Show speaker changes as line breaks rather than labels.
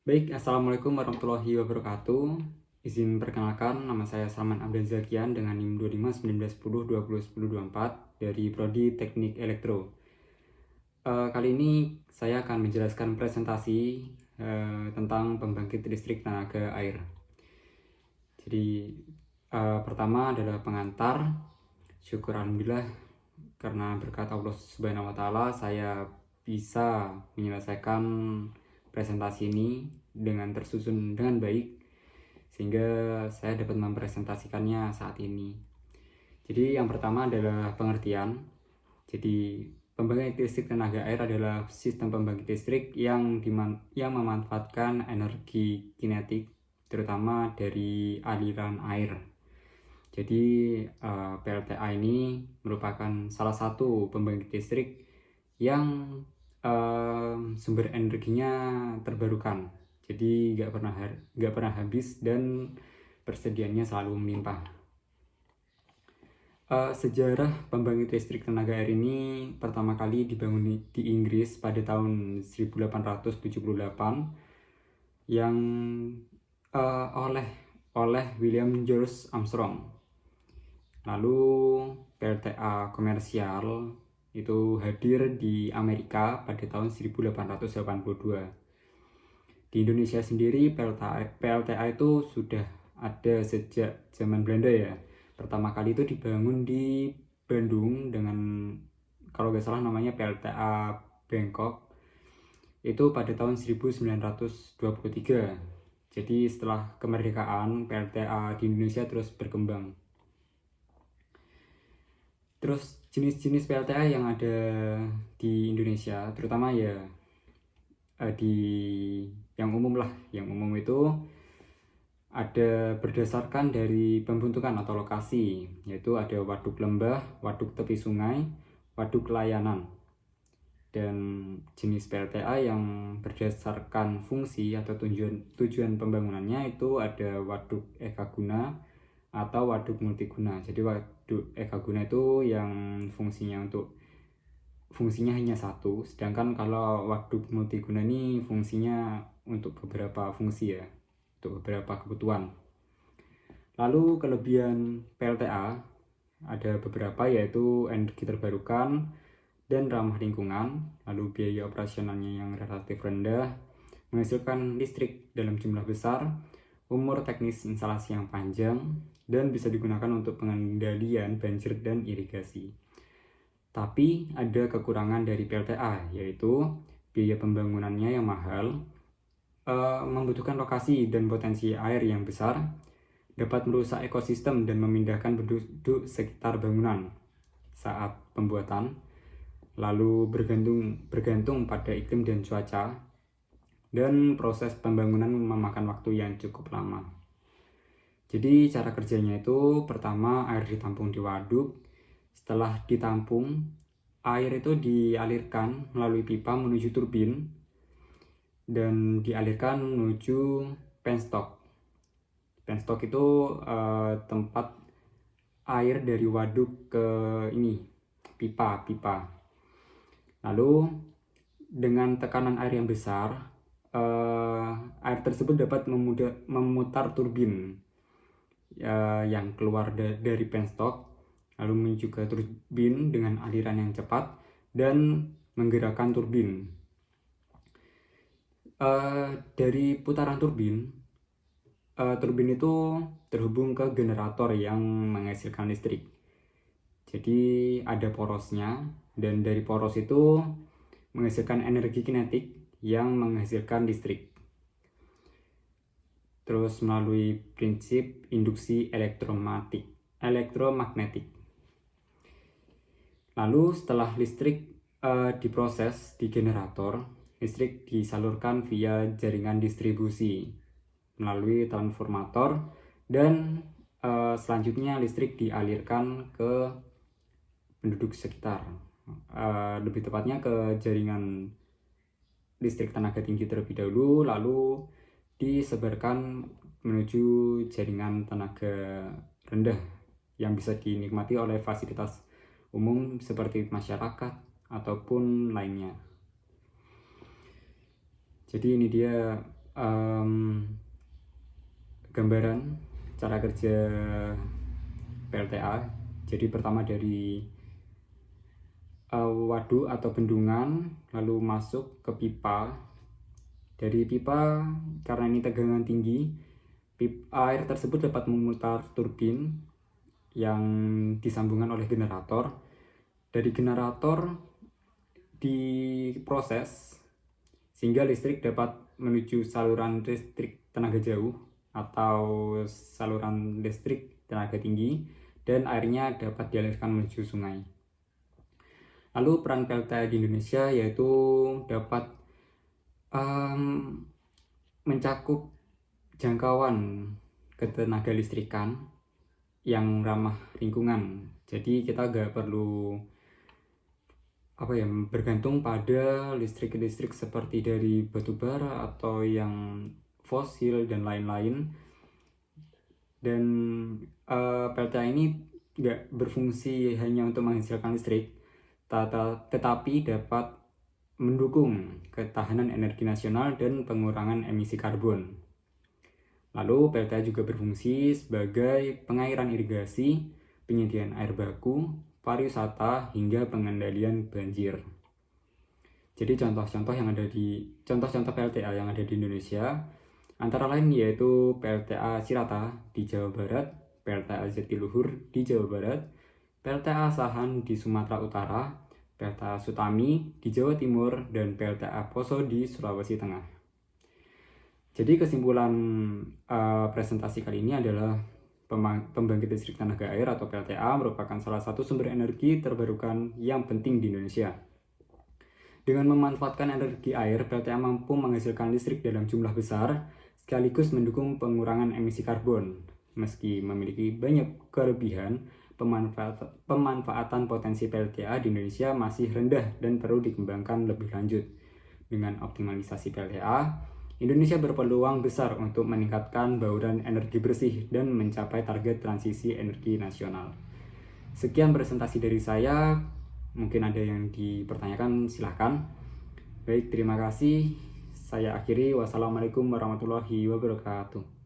Baik, Assalamualaikum warahmatullahi wabarakatuh. Izin perkenalkan, nama saya Salman Abdan Zakian dengan NIM 25 19 10 20 10 24 dari Prodi Teknik Elektro. Kali ini saya akan menjelaskan presentasi tentang pembangkit listrik tenaga air. Jadi pertama adalah pengantar. Syukur alhamdulillah karena berkat Allah Subhanahu wa taala saya bisa menyelesaikan presentasi ini dengan tersusun dengan baik sehingga saya dapat mempresentasikannya saat ini. Jadi yang pertama adalah pengertian. Jadi pembangkit listrik tenaga air adalah sistem pembangkit listrik yang memanfaatkan energi kinetik terutama dari aliran air. Jadi PLTA ini merupakan salah satu pembangkit listrik yang sumber energinya terbarukan, jadi nggak pernah habis dan persediaannya selalu melimpah. Sejarah pembangkit listrik tenaga air ini pertama kali dibangun di Inggris pada tahun 1878 yang oleh William George Armstrong. Lalu PLTA komersial itu hadir di Amerika pada tahun 1882. Di Indonesia sendiri PLTA itu sudah ada sejak zaman Belanda ya. Pertama kali itu dibangun di Bandung dengan, kalau nggak salah namanya PLTA Bangkok, itu pada tahun 1923. Jadi setelah kemerdekaan PLTA di Indonesia terus berkembang. Terus jenis-jenis PLTA yang ada di Indonesia, terutama ya di yang umum lah. Yang umum itu ada berdasarkan dari pembentukan atau lokasi, yaitu ada waduk lembah, waduk tepi sungai, waduk layanan. Dan jenis PLTA yang berdasarkan fungsi atau tujuan pembangunannya itu ada waduk ekaguna atau waduk multiguna. Jadi waduk ekaguna itu yang fungsinya hanya satu, sedangkan kalau waduk multiguna ini fungsinya untuk beberapa fungsi ya, untuk beberapa kebutuhan. Lalu kelebihan PLTA ada beberapa, yaitu energi terbarukan dan ramah lingkungan, lalu biaya operasionalnya yang relatif rendah, menghasilkan listrik dalam jumlah besar, umur teknis instalasi yang panjang, dan bisa digunakan untuk pengendalian banjir dan irigasi. Tapi ada kekurangan dari PLTA, yaitu biaya pembangunannya yang mahal, membutuhkan lokasi dan potensi air yang besar, dapat merusak ekosistem dan memindahkan penduduk sekitar bangunan saat pembuatan, lalu bergantung pada iklim dan cuaca, dan proses pembangunan memakan waktu yang cukup lama. Jadi cara kerjanya itu, pertama air ditampung di waduk. Setelah ditampung, air itu dialirkan melalui pipa menuju turbin dan dialirkan menuju penstock. Penstock itu tempat air dari waduk ke pipa. Lalu dengan tekanan air yang besar, air tersebut dapat memutar turbin yang keluar dari penstock, lalu menuju ke turbin dengan aliran yang cepat dan menggerakkan turbin. Dari putaran turbin itu terhubung ke generator yang menghasilkan listrik. Jadi ada porosnya, dan dari poros itu menghasilkan energi kinetik yang menghasilkan listrik. Terus melalui prinsip induksi elektromagnetik. Lalu setelah listrik diproses di generator, listrik disalurkan via jaringan distribusi melalui transformator, dan selanjutnya listrik dialirkan ke penduduk sekitar, lebih tepatnya ke jaringan listrik tenaga tinggi terlebih dahulu, lalu disebarkan menuju jaringan tenaga rendah yang bisa dinikmati oleh fasilitas umum seperti masyarakat ataupun lainnya. Jadi ini dia gambaran cara kerja PLTA. Jadi pertama dari waduk atau bendungan, lalu masuk ke pipa. Dari pipa, karena ini tegangan tinggi, air tersebut dapat memutar turbin yang disambungkan oleh generator. Dari generator diproses sehingga listrik dapat menuju saluran listrik tenaga jauh atau saluran listrik tenaga tinggi, dan airnya dapat dialirkan menuju sungai. Lalu peran PLTA di Indonesia yaitu dapat mencakup jangkauan ketenaga listrikan yang ramah lingkungan. Jadi kita nggak perlu bergantung pada listrik seperti dari batu bara atau yang fosil dan lain-lain. Dan PLTA ini nggak berfungsi hanya untuk menghasilkan listrik, tetapi dapat mendukung ketahanan energi nasional dan pengurangan emisi karbon. Lalu PLTA juga berfungsi sebagai pengairan irigasi, penyediaan air baku, pariwisata, hingga pengendalian banjir. Jadi contoh-contoh PLTA yang ada di Indonesia antara lain yaitu PLTA Cirata di Jawa Barat, PLTA Jatiluhur di Jawa Barat, PLTA Asahan di Sumatera Utara, PLTA Sutami di Jawa Timur, dan PLTA Poso di Sulawesi Tengah. Jadi kesimpulan presentasi kali ini adalah pembangkit listrik tenaga air atau PLTA merupakan salah satu sumber energi terbarukan yang penting di Indonesia. Dengan memanfaatkan energi air, PLTA mampu menghasilkan listrik dalam jumlah besar sekaligus mendukung pengurangan emisi karbon. Meski memiliki banyak kelebihan, pemanfaatan potensi PLTA di Indonesia masih rendah dan perlu dikembangkan lebih lanjut. Dengan optimalisasi PLTA, Indonesia berpeluang besar untuk meningkatkan bauran energi bersih dan mencapai target transisi energi nasional. Sekian presentasi dari saya. Mungkin ada yang dipertanyakan, silahkan. Baik, terima kasih. Saya akhiri. Wassalamualaikum warahmatullahi wabarakatuh.